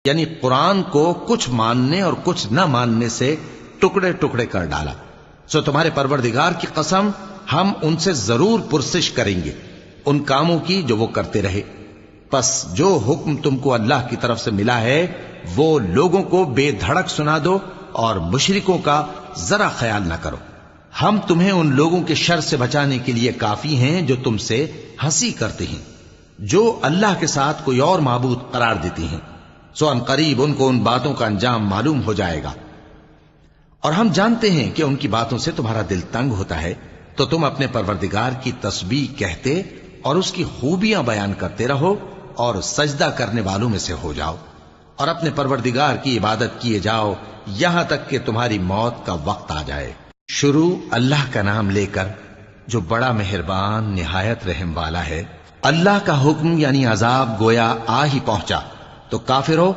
یعنی قرآن کو کچھ ماننے اور کچھ نہ ماننے سے ٹکڑے ٹکڑے کر ڈالا. سو تمہارے پروردگار کی قسم ہم ان سے ضرور پرسش کریں گے ان کاموں کی جو وہ کرتے رہے. پس جو حکم تم کو اللہ کی طرف سے ملا ہے وہ لوگوں کو بے دھڑک سنا دو اور مشرکوں کا ذرا خیال نہ کرو. ہم تمہیں ان لوگوں کے شر سے بچانے کے لیے کافی ہیں جو تم سے ہنسی کرتے ہیں، جو اللہ کے ساتھ کوئی اور معبود قرار دیتی ہیں. سو ان قریب ان کو ان باتوں کا انجام معلوم ہو جائے گا. اور ہم جانتے ہیں کہ ان کی باتوں سے تمہارا دل تنگ ہوتا ہے، تو تم اپنے پروردگار کی تسبیح کہتے اور اس کی خوبیاں بیان کرتے رہو اور سجدہ کرنے والوں میں سے ہو جاؤ، اور اپنے پروردگار کی عبادت کیے جاؤ یہاں تک کہ تمہاری موت کا وقت آ جائے. شروع اللہ کا نام لے کر جو بڑا مہربان نہایت رحم والا ہے. اللہ کا حکم یعنی عذاب گویا آ ہی پہنچا تو کافروں